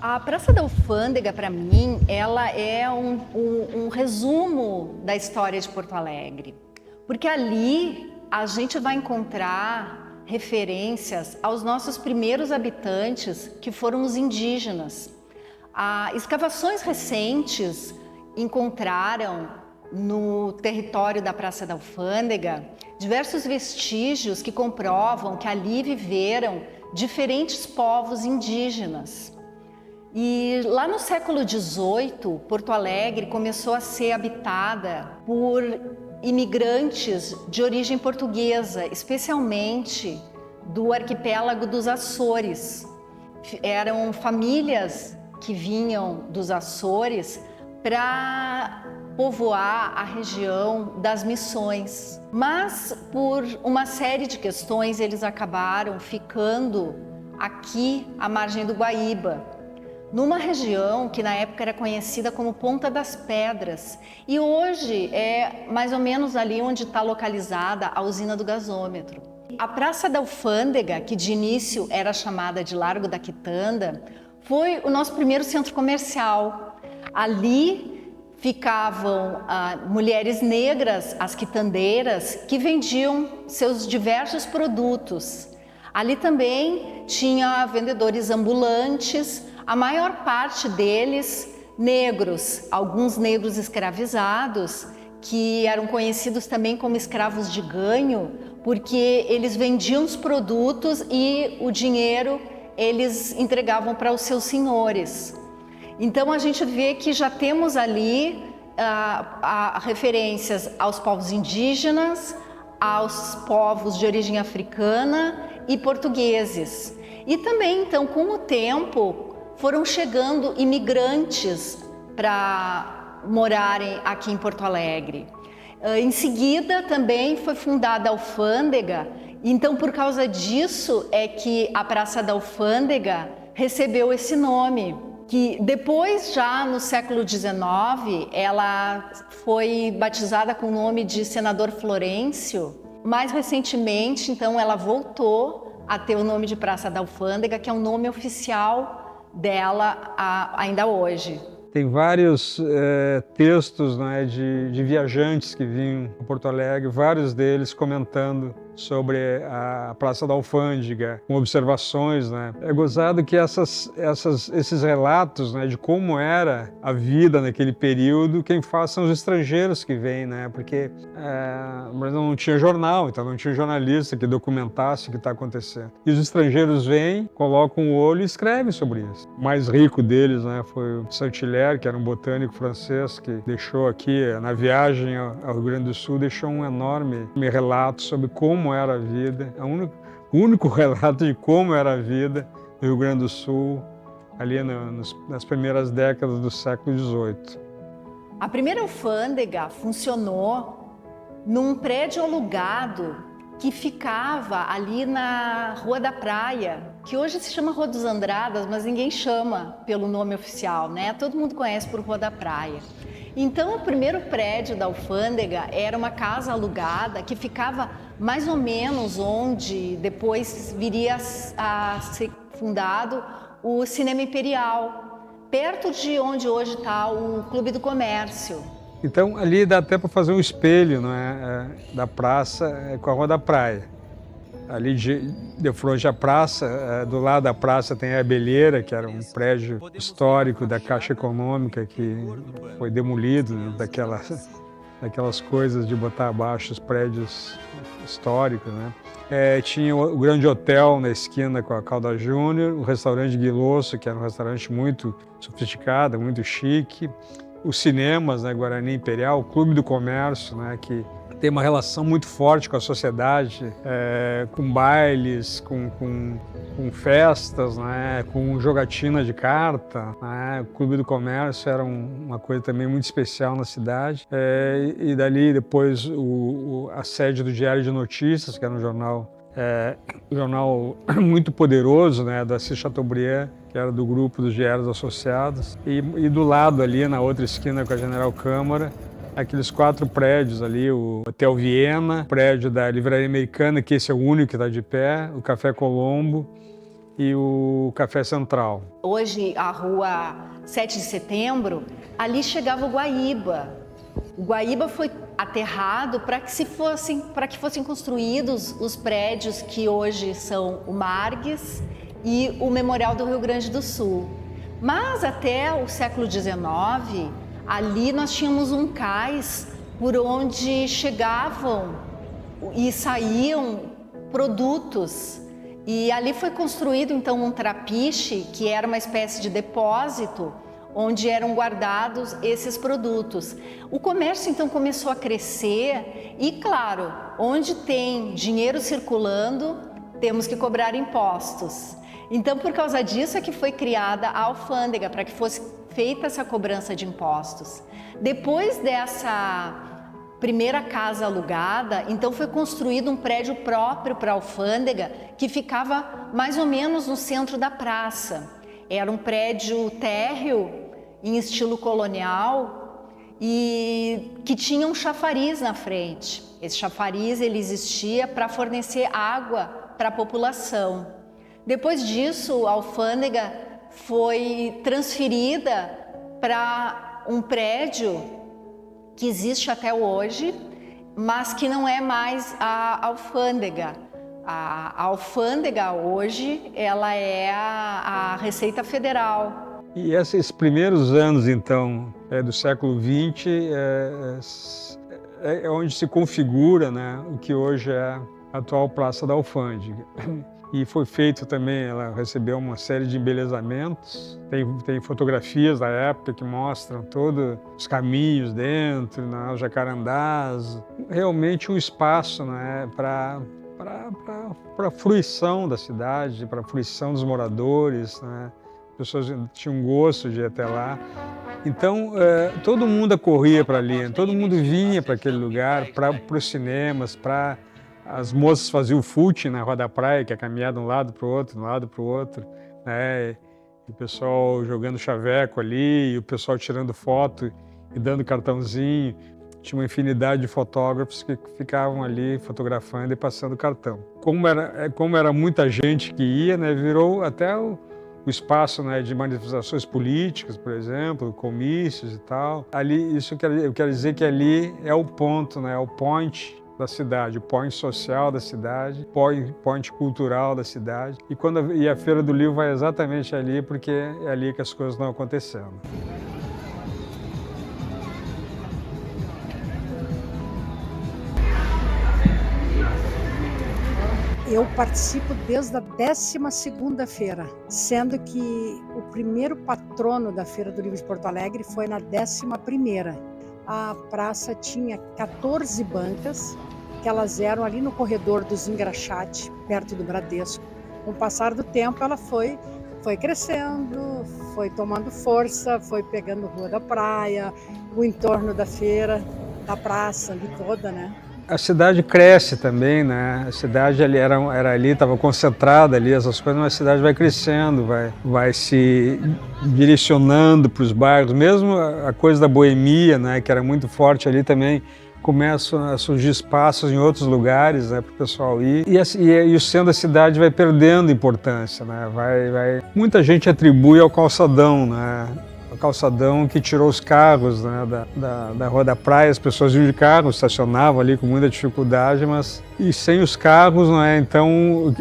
A Praça da Alfândega, para mim, ela é um resumo da história de Porto Alegre. Porque ali a gente vai encontrar referências aos nossos primeiros habitantes, que foram os indígenas. Escavações recentes encontraram no território da Praça da Alfândega diversos vestígios que comprovam que ali viveram diferentes povos indígenas. E lá no século XVIII, Porto Alegre começou a ser habitada por imigrantes de origem portuguesa, especialmente do arquipélago dos Açores. Eram famílias que vinham dos Açores para povoar a região das Missões. Mas, por uma série de questões, eles acabaram ficando aqui à margem do Guaíba, numa região que na época era conhecida como Ponta das Pedras, e hoje é mais ou menos ali onde está localizada a usina do gasômetro. A Praça da Alfândega, que de início era chamada de Largo da Quitanda, foi o nosso primeiro centro comercial. Ali ficavam mulheres negras, as quitandeiras, que vendiam seus diversos produtos. Ali também tinha vendedores ambulantes, a maior parte deles negros, alguns negros escravizados, que eram conhecidos também como escravos de ganho, porque eles vendiam os produtos e o dinheiro eles entregavam para os seus senhores. Então a gente vê que já temos ali referências aos povos indígenas, aos povos de origem africana e portugueses. E também, então, com o tempo, foram chegando imigrantes para morarem aqui em Porto Alegre. Em seguida, também foi fundada a Alfândega, então, por causa disso, é que a Praça da Alfândega recebeu esse nome, que depois, já no século XIX, ela foi batizada com o nome de Senador Florencio. Mais recentemente, então, ela voltou a ter o nome de Praça da Alfândega, que é o nome oficial dela ainda hoje. Tem vários textos, né, de viajantes que vinham a Porto Alegre, vários deles comentando sobre a Praça da Alfândega, com observações, né? É gozado que esses relatos, né, de como era a vida naquele período, quem faz são os estrangeiros que vêm, né? Porque mas não tinha jornal, então não tinha jornalista que documentasse o que está acontecendo. E os estrangeiros vêm, colocam o olho e escrevem sobre isso. O mais rico deles, né, foi o Saint-Hilaire, que era um botânico francês que deixou aqui, na viagem ao Rio Grande do Sul, deixou um enorme relato sobre como era a vida, o único relato de como era a vida no Rio Grande do Sul, ali nas primeiras décadas do século XVIII. A primeira alfândega funcionou num prédio alugado que ficava ali na Rua da Praia, que hoje se chama Rua dos Andradas, mas ninguém chama pelo nome oficial, né? Todo mundo conhece por Rua da Praia. Então, o primeiro prédio da Alfândega era uma casa alugada que ficava mais ou menos onde depois viria a ser fundado o Cinema Imperial, perto de onde hoje está o Clube do Comércio. Então, ali dá até para fazer um espelho, né, da praça com a Rua da Praia. Ali de frente à praça, do lado da praça tem a Abelheira, que era um prédio histórico da Caixa Econômica que foi demolido, né, daquelas coisas de botar abaixo os prédios históricos, né? Tinha o Grande Hotel na esquina com a Calda Júnior, o restaurante Guilosso, que era um restaurante muito sofisticado, muito chique, os cinemas, né, Guarani Imperial, o Clube do Comércio, né, que tem uma relação muito forte com a sociedade, com bailes, com festas, né, com jogatina de carta, né. O Clube do Comércio era uma coisa também muito especial na cidade. E dali depois a sede do Diário de Notícias, que era um jornal muito poderoso, né, da Assis Chateaubriand, que era do grupo dos Diários Associados. E do lado ali, na outra esquina com a General Câmara, aqueles 4 prédios ali, o Hotel Viena, o prédio da Livraria Americana, que esse é o único que está de pé, o Café Colombo, e o Café Central. Hoje, a rua 7 de Setembro, ali chegava o Guaíba. O Guaíba foi aterrado para que fossem construídos os prédios que hoje são o Margues e o Memorial do Rio Grande do Sul. Mas até o século XIX, ali nós tínhamos um cais por onde chegavam e saíam produtos. E ali foi construído então um trapiche, que era uma espécie de depósito, onde eram guardados esses produtos. O comércio então começou a crescer e, claro, onde tem dinheiro circulando, temos que cobrar impostos. Então, por causa disso é que foi criada a alfândega, para que fosse feita essa cobrança de impostos. Depois dessa primeira casa alugada, então foi construído um prédio próprio para a alfândega, que ficava mais ou menos no centro da praça. Era um prédio térreo, em estilo colonial, e que tinha um chafariz na frente. Esse chafariz ele existia para fornecer água para a população. Depois disso, a alfândega foi transferida para um prédio que existe até hoje, mas que não é mais a alfândega. A alfândega hoje, ela é a Receita Federal. E esses primeiros anos, então, do século XX, é onde se configura, né, o que hoje é a atual Praça da Alfândega. E foi feito também, ela recebeu uma série de embelezamentos. Tem fotografias da época que mostram todos os caminhos dentro, né, os jacarandás. Realmente um espaço, né, para a fruição da cidade, para a fruição dos moradores, né? As pessoas tinham gosto de ir até lá. Então, todo mundo corria para ali, todo mundo vinha para aquele lugar, para os cinemas, as moças faziam footing na Rua da Praia, que é caminhar de um lado para o outro, de um lado para o outro, né? E o pessoal jogando chaveco ali, e o pessoal tirando foto e dando cartãozinho. Tinha uma infinidade de fotógrafos que ficavam ali fotografando e passando cartão. Como era muita gente que ia, né, virou até o espaço, né, de manifestações políticas, por exemplo, comícios e tal. Ali, eu quero dizer que ali é o ponto, né, é o point da cidade, o point social da cidade, point cultural da cidade. E a Feira do Livro vai exatamente ali, porque é ali que as coisas estão acontecendo. Eu participo desde a 12ª feira, sendo que o primeiro patrono da Feira do Livro de Porto Alegre foi na 11ª. A praça tinha 14 bancas, que elas eram ali no corredor dos Engraxate, perto do Bradesco. Com o passar do tempo, ela foi crescendo, foi tomando força, foi pegando Rua da Praia, o entorno da feira, da praça ali toda, né? A cidade cresce também, né? A cidade ali era ali, estava concentrada ali, essas coisas, mas a cidade vai crescendo, vai se direcionando para os bairros. Mesmo a coisa da boemia, né, que era muito forte ali também, começam a surgir espaços em outros lugares, né, para o pessoal ir. E o centro da cidade vai perdendo importância, né? Muita gente atribui ao calçadão, né? O calçadão que tirou os carros, né, da Rua da Praia, as pessoas iam de carro, estacionavam ali com muita dificuldade, mas e sem os carros, não é? Então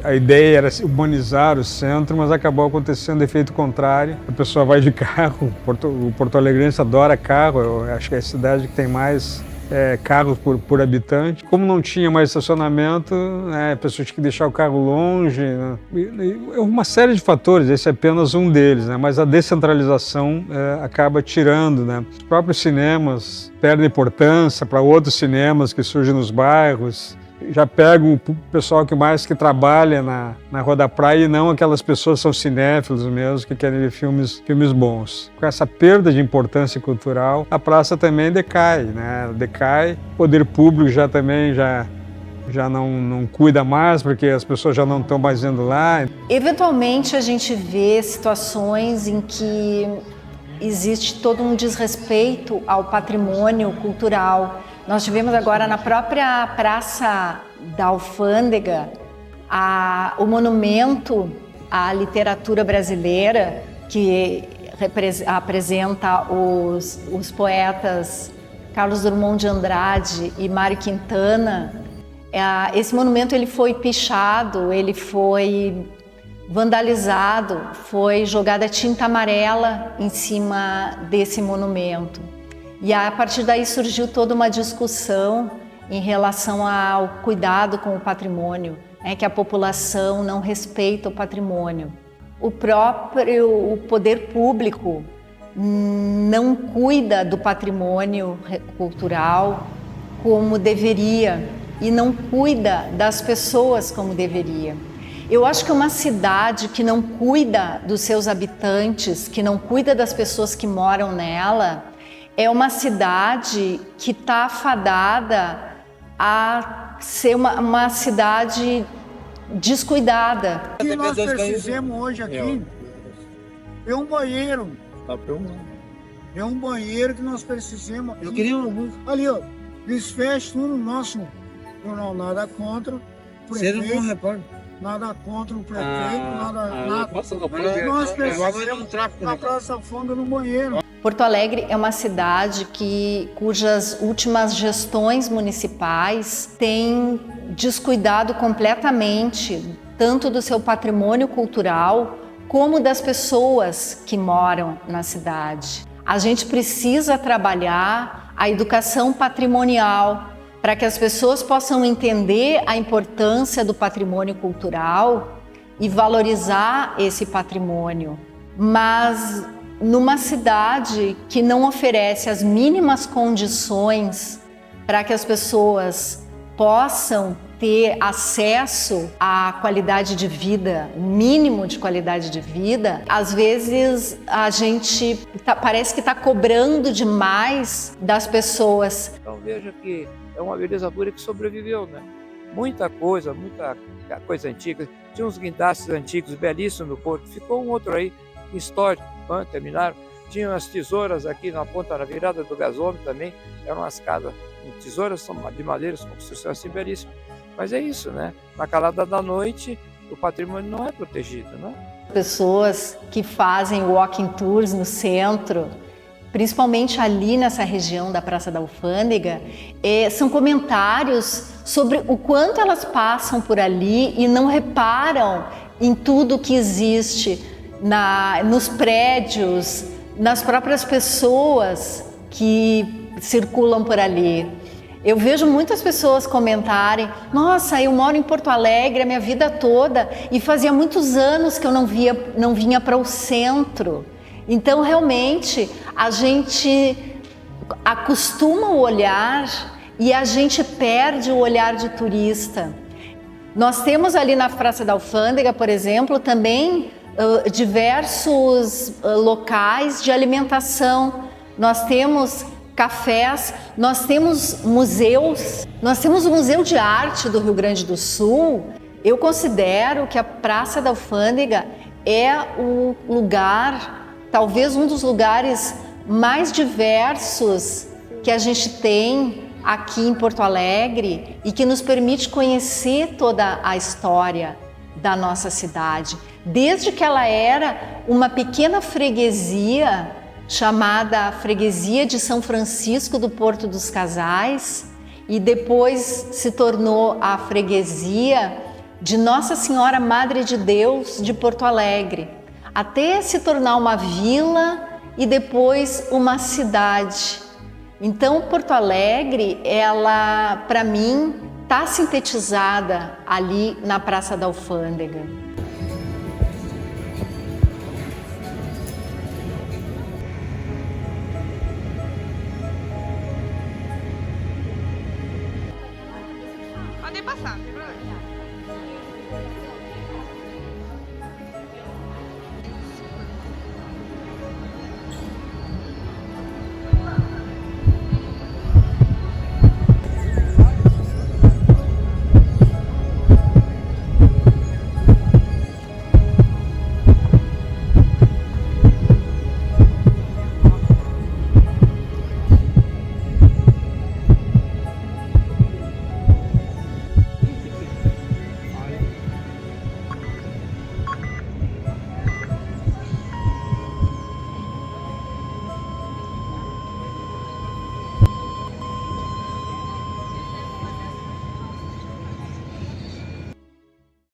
a ideia era humanizar o centro, mas acabou acontecendo o efeito contrário. A pessoa vai de carro, o porto-alegrense adora carro, eu acho que é a cidade que tem mais carros por habitante. Como não tinha mais estacionamento, né, a pessoa tinha que deixar o carro longe, né? Uma série de fatores, esse é apenas um deles, né? Mas a descentralização acaba tirando, né? Os próprios cinemas perdem importância para outros cinemas que surgem nos bairros. Já pegam o pessoal que trabalha na Rua da Praia e não aquelas pessoas que são cinéfilos mesmo, que querem ver filmes bons. Com essa perda de importância cultural, a praça também decai, né? Decai, o poder público já não cuida mais, porque as pessoas já não estão mais indo lá. Eventualmente a gente vê situações em que existe todo um desrespeito ao patrimônio cultural. Nós tivemos agora na própria Praça da Alfândega O monumento à literatura brasileira, que apresenta os poetas Carlos Drummond de Andrade e Mário Quintana, esse monumento ele foi pichado, ele foi vandalizado, foi jogada tinta amarela em cima desse monumento. E a partir daí surgiu toda uma discussão em relação ao cuidado com o patrimônio, que a população não respeita o patrimônio. O poder público não cuida do patrimônio cultural como deveria e não cuida das pessoas como deveria. Eu acho que uma cidade que não cuida dos seus habitantes, que não cuida das pessoas que moram nela, é uma cidade que está fadada a ser uma cidade descuidada. O que nós precisamos hoje aqui é um banheiro. É um banheiro que nós precisamos aqui. Eu queria uma música. Ali, ó, eles fecham tudo no nosso jornal, nada contra o prefeito, nada contra o prefeito, nada. Nós precisamos na Praça Fundo no banheiro. Porto Alegre é uma cidade cujas últimas gestões municipais têm descuidado completamente tanto do seu patrimônio cultural como das pessoas que moram na cidade. A gente precisa trabalhar a educação patrimonial para que as pessoas possam entender a importância do patrimônio cultural e valorizar esse patrimônio. Mas numa cidade que não oferece as mínimas condições para que as pessoas possam ter acesso à qualidade de vida, o mínimo de qualidade de vida, às vezes a gente parece que está cobrando demais das pessoas. Então veja que é uma beleza pura que sobreviveu, né? Muita coisa antiga. Tinha uns guindastes antigos belíssimos no porto, ficou um outro aí histórico. Quando terminaram, tinham as tesouras aqui na ponta, na virada do gasômetro também, eram as casas, tesouras de madeira, construção assim belíssima. Mas é isso, né? Na calada da noite, o patrimônio não é protegido, né? Pessoas que fazem walking tours no centro, principalmente ali nessa região da Praça da Alfândega, são comentários sobre o quanto elas passam por ali e não reparam em tudo que existe nos prédios, nas próprias pessoas que circulam por ali. Eu vejo muitas pessoas comentarem: nossa, eu moro em Porto Alegre a minha vida toda e fazia muitos anos que eu não vinha para o centro. Então, realmente, a gente acostuma o olhar e a gente perde o olhar de turista. Nós temos ali na Praça da Alfândega, por exemplo, também diversos locais de alimentação. Nós temos cafés, nós temos museus, nós temos o Museu de Arte do Rio Grande do Sul. Eu considero que a Praça da Alfândega é o lugar, talvez um dos lugares mais diversos que a gente tem aqui em Porto Alegre e que nos permite conhecer toda a história da nossa cidade, desde que ela era uma pequena freguesia chamada Freguesia de São Francisco do Porto dos Casais e depois se tornou a Freguesia de Nossa Senhora Madre de Deus de Porto Alegre, até se tornar uma vila e depois uma cidade. Então, Porto Alegre, ela, para mim, está sintetizada ali na Praça da Alfândega. Podem passar, não tem problema.